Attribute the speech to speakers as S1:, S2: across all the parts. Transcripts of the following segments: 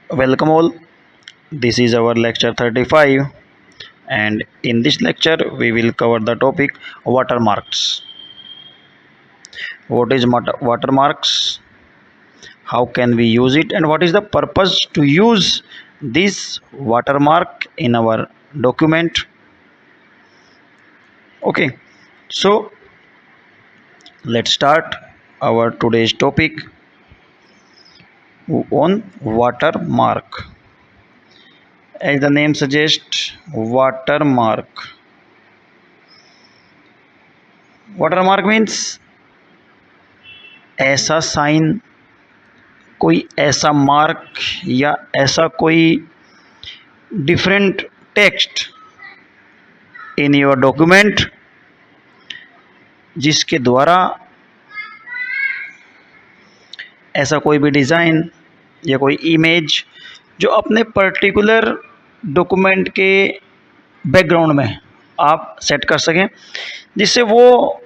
S1: Welcome all. This is our lecture 35, and in this lecture we will cover the topic watermarks. What is watermarks? How can we use it, and what is the purpose to use this watermark in our document? Okay, so let's start our today's topic on watermark. As the name suggests, watermark. Watermark means ऐसा sign, कोई ऐसा mark या ऐसा कोई different text in your document जिसके द्वारा ऐसा कोई भी डिज़ाइन या कोई इमेज जो अपने पर्टिकुलर डॉक्यूमेंट के बैकग्राउंड में आप सेट कर सकें, जिससे वो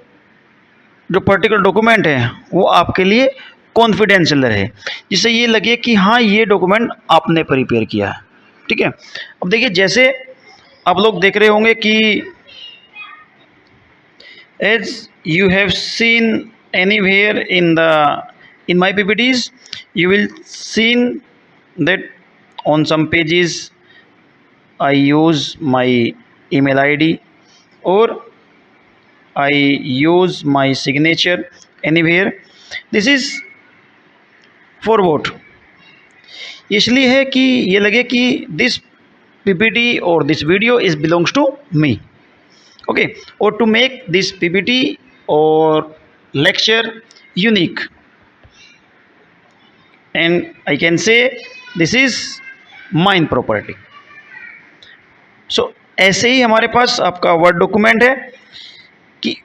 S1: जो पर्टिकुलर डॉक्यूमेंट है वो आपके लिए कॉन्फिडेंशियल रहे, जिससे ये लगे कि हाँ ये डॉक्यूमेंट आपने प्रिपेयर किया है। ठीक है, अब देखिए जैसे आप लोग देख रहे होंगे कि as you have seen anywhere in my PPTs, you will seen that on some pages I use my email ID or I use my signature anywhere. This is for what? इसलिए है कि ये लगे कि this PPT or this video is belongs to me. Okay, or to make this PPT or lecture unique, and I can say this is mine property. So ऐसे ही हमारे पास आपका word document है कि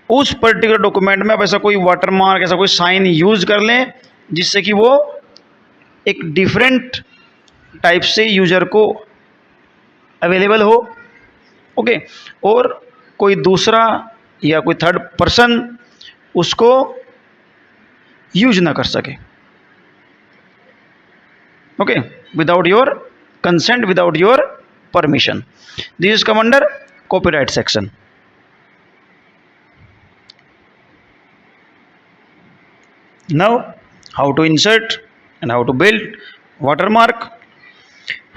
S1: उस पर्टिकुलर डॉक्यूमेंट में आप ऐसा कोई वाटरमार्क, ऐसा कोई साइन यूज कर लें जिससे कि वो एक डिफरेंट टाइप से यूजर को अवेलेबल हो। ओके, और कोई दूसरा या कोई थर्ड पर्सन उसको यूज ना कर सके। Okay, without your consent, without your permission. This is come under copyright section. Now how to insert and how to build watermark.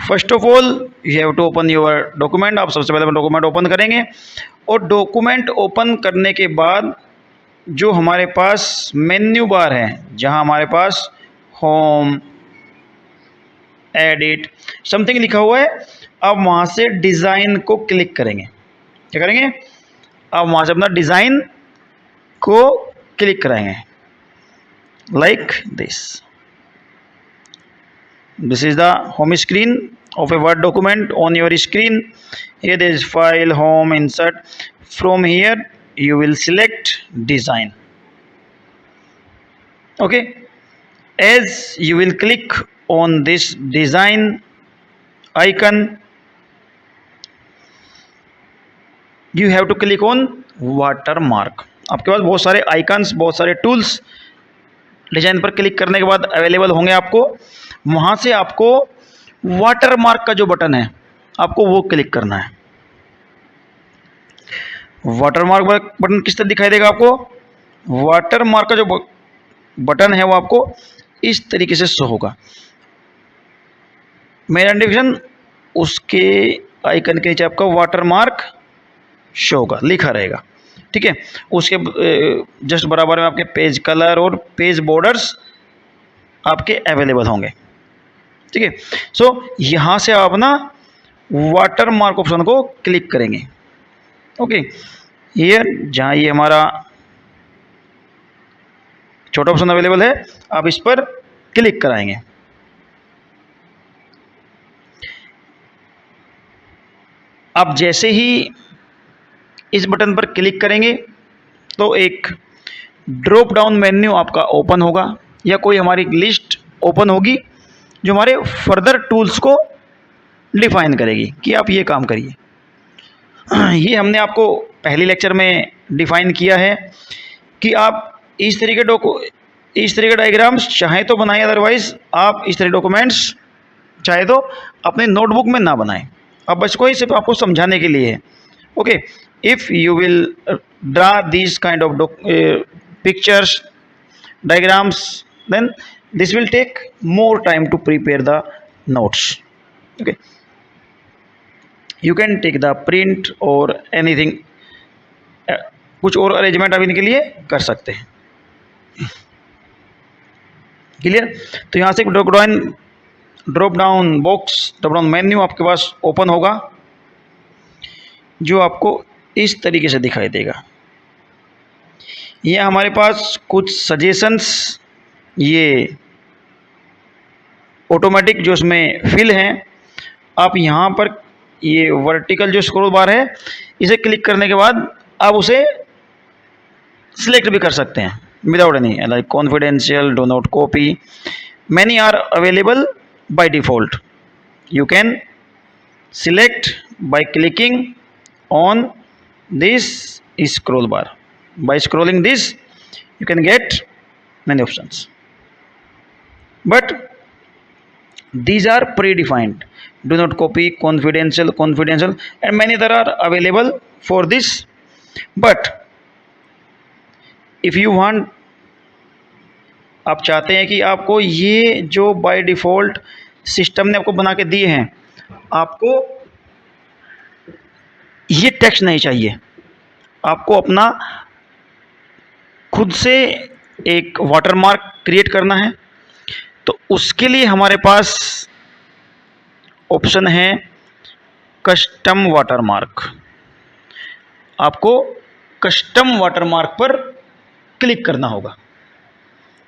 S1: First of all you have to open your document. आप सबसे पहले document open करेंगे और document open करने के बाद जो हमारे पास मेन्यू बार है, जहां हमारे पास होम, एडिट, समथिंग लिखा हुआ है, अब वहाँ से डिज़ाइन को क्लिक करेंगे। क्या करेंगे? अब वहाँ से अपना डिज़ाइन को क्लिक कराएंगे, like this. This is the home screen of a Word document on your screen. Here there is file, home, insert. From here you will select design. Okay, as you will click on this design icon, you have to click on watermark. आपके पास बहुत सारे icons, बहुत सारे tools design पर click करने के बाद available होंगे आपको। वहां से आपको वाटरमार्क का जो बटन है आपको वो क्लिक करना है। वाटरमार्क बटन किस तरह दिखाई देगा आपको? वाटरमार्क का जो बटन है वो आपको इस तरीके से शो होगा। मेरा आइडेंटिफिकेशन उसके आइकन के नीचे आपका वाटरमार्क शो होगा, लिखा रहेगा। ठीक है, उसके जस्ट बराबर में आपके पेज कलर और पेज बॉर्डर्स आपके अवेलेबल होंगे। ठीक है, सो यहाँ से आप ना वाटरमार्क ऑप्शन को क्लिक करेंगे। ओके, हियर जहाँ ये हमारा छोटा ऑप्शन अवेलेबल है, आप इस पर क्लिक कराएंगे। आप जैसे ही इस बटन पर क्लिक करेंगे तो एक ड्रॉप डाउन मेन्यू आपका ओपन होगा या कोई हमारी लिस्ट ओपन होगी जो हमारे फर्दर टूल्स को डिफाइन करेगी कि आप ये काम करिए। ये हमने आपको पहली लेक्चर में डिफाइन किया है कि आप इस तरीके डायग्राम्स चाहें तो बनाएं, अदरवाइज आप इस तरह डॉक्यूमेंट्स चाहे तो अपने नोटबुक में ना बनाएं, अब बस कोई सिर्फ आपको समझाने के लिए है। Okay, if you will draw this kind of pictures, diagrams, then this will take more time to prepare the notes. Okay, you can take the print or anything, कुछ और अरेंजमेंट आप इनके लिए कर सकते हैं। क्लियर? तो यहाँ से drop down box, drop down menu आपके पास ओपन होगा, जो आपको इस तरीके से दिखाई देगा। ये हमारे पास कुछ सजेशंस, ये ऑटोमेटिक जो इसमें फिल हैं, आप यहाँ पर ये वर्टिकल जो स्क्रॉल बार है, इसे क्लिक करने के बाद आप उसे सिलेक्ट भी कर सकते हैं without any, like confidential, do not copy, many are available by default. You can select by clicking on this scroll bar, by scrolling this you can get many options, but these are predefined, do not copy, confidential, and many other are available for this. But if you want, आप चाहते हैं कि आपको ये जो by default system ने आपको बना के दिए हैं, आपको ये टेक्स्ट नहीं चाहिए, आपको अपना खुद से एक वाटरमार्क क्रिएट करना है, तो उसके लिए हमारे पास ऑप्शन है कस्टम वाटरमार्क। आपको कस्टम वाटरमार्क पर क्लिक करना होगा।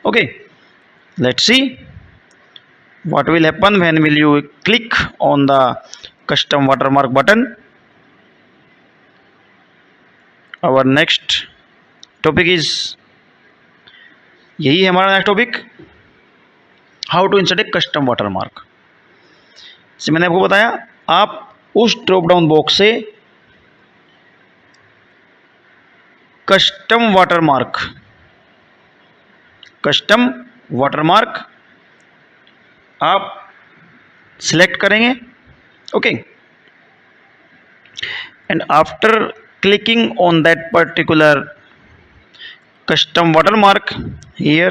S1: Okay, let's see what will happen when will you click on the custom watermark button. Our next topic is, यही है हमारा next topic, how to insert a custom watermark. से मैंने आपको बताया, आप उस ड्रॉप डाउन बॉक्स से कस्टम वाटरमार्क आप सिलेक्ट करेंगे। Okay, and after clicking on that particular custom watermark, here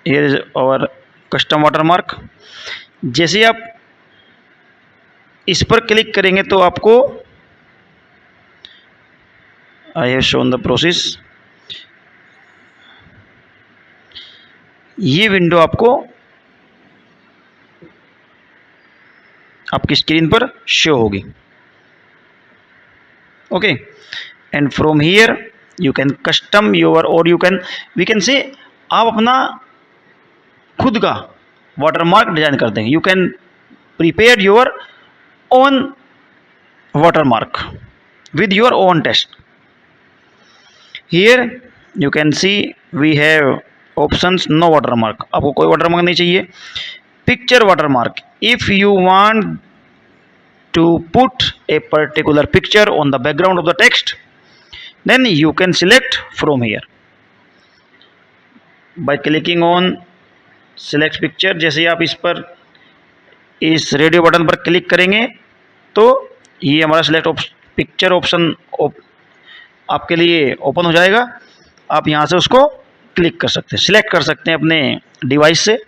S1: is our custom watermark। जैसे आप इस पर क्लिक करेंगे तो आपको, I have shown the process, ये विंडो आपको आपकी स्क्रीन पर शो होगी। Okay, and from here you can custom your, or you can, we can say, आप अपना खुद का वाटरमार्क डिजाइन कर देंगे। You can prepare your own watermark with your own text. Here you can see we have options, no watermark, आपको कोई watermark नहीं चाहिए। Picture watermark, if you want to put a particular picture on the background of the text, then you can select from here by clicking on select picture। जैसे आप इस पर, इस radio button पर क्लिक करेंगे तो ये हमारा सिलेक्ट पिक्चर ऑप्शन आपके लिए ओपन हो जाएगा। आप यहाँ से उसको क्लिक कर सकते हैं, सिलेक्ट कर सकते हैं अपने डिवाइस से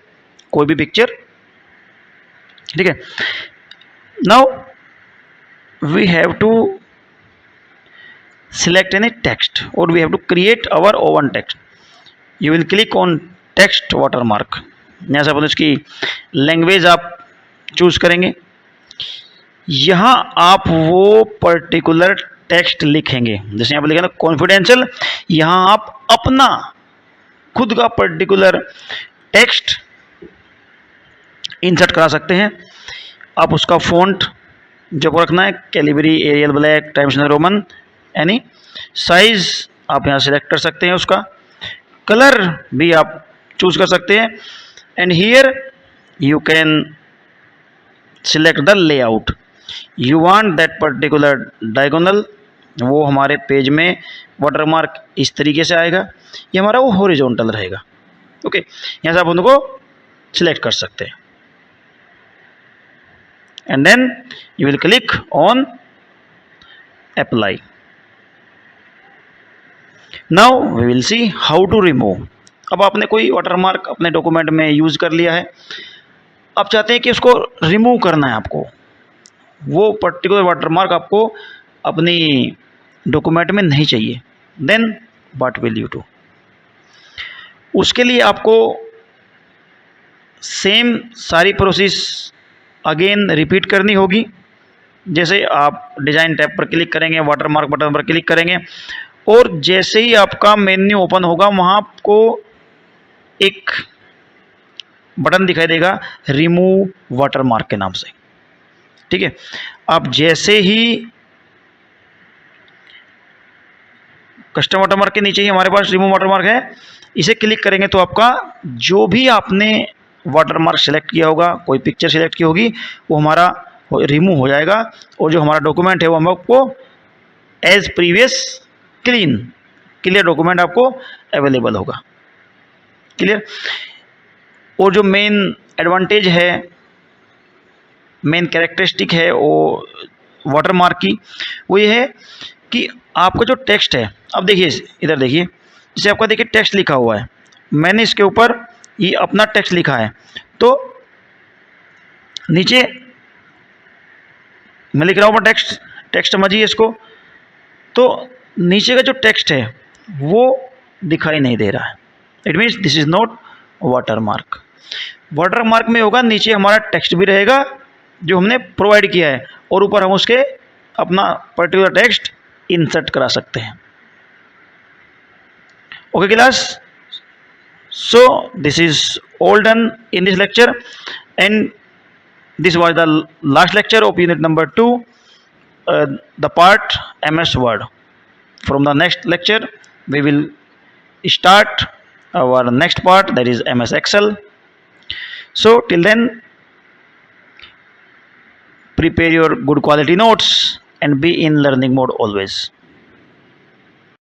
S1: कोई भी पिक्चर। ठीक है, now we have to select any text or we have to create our own text। you will click on text watermark। यहाँ से अपन उसकी लैंग्वेज आप चूज करेंगे। यहाँ आप वो पर्टिकुलर टेक्स्ट लिखेंगे, जैसे यहाँ पर लिखा ना कॉन्फिडेंशियल, यहाँ आप अपना खुद का पर्टिकुलर टेक्स्ट इंसर्ट करा सकते हैं। आप उसका फ़ॉन्ट जो को रखना है, Calibri, Arial Black, Times New Roman, any size आप यहाँ सेलेक्ट कर सकते हैं। उसका कलर भी आप चूज़ कर सकते हैं। And here you can select the layout, you want that particular diagonal, वो हमारे पेज में वाटरमार्क इस तरीके से आएगा, ये हमारा वो हॉरिजॉन्टल रहेगा। ओके, यहाँ से आप उनको सिलेक्ट कर सकते हैं। and then you will click on apply. Now we will see how to remove. अब आपने कोई वाटरमार्क अपने डॉक्यूमेंट में यूज कर लिया है, आप चाहते हैं कि उसको रिमूव करना है, आपको वो पर्टिकुलर वाटरमार्क आपको अपनी डॉक्यूमेंट में नहीं चाहिए, then what will you do? उसके लिए आपको सेम सारी प्रोसेस अगेन रिपीट करनी होगी। जैसे आप डिज़ाइन टैब पर क्लिक करेंगे, वाटरमार्क बटन पर क्लिक करेंगे, और जैसे ही आपका मेन्यू ओपन होगा वहाँ आपको एक बटन दिखाई देगा रिमूव वाटरमार्क के नाम से। ठीक है, आप जैसे ही कस्टम वाटरमार्क के नीचे ही हमारे पास रिमूव वाटरमार्क है, इसे क्लिक करेंगे तो आपका जो भी आपने वाटरमार्क सेलेक्ट किया होगा, कोई पिक्चर सेलेक्ट की होगी, वो हमारा रिमूव हो जाएगा, और जो हमारा डॉक्यूमेंट है वो हम आपको एज प्रीवियस क्लियर डॉक्यूमेंट आपको अवेलेबल होगा। क्लियर? और जो मेन एडवांटेज है, मेन कैरेक्टरिस्टिक है वो वाटरमार्क की, वो ये है कि आपका जो टेक्स्ट है, अब देखिए इधर देखिए, जैसे आपका देखिए टेक्स्ट लिखा हुआ है, मैंने इसके ऊपर ये अपना टेक्स्ट लिखा है, तो नीचे मैं लिख रहा हूँ टेक्स्ट समझिए इसको, तो नीचे का जो टेक्स्ट है वो दिखाई नहीं दे रहा है, it means this is not watermark. Watermark में होगा नीचे हमारा टेक्स्ट भी रहेगा जो हमने प्रोवाइड किया है, और ऊपर हम उसके अपना पर्टिकुलर टेक्स्ट इंसर्ट करा सकते हैं। Okay class, so this is all done in this lecture, and this was the last lecture of unit number 2, the part MS Word. From the next lecture we will start our next part, that is MS Excel. So till then, prepare your good quality notes and be in learning mode always.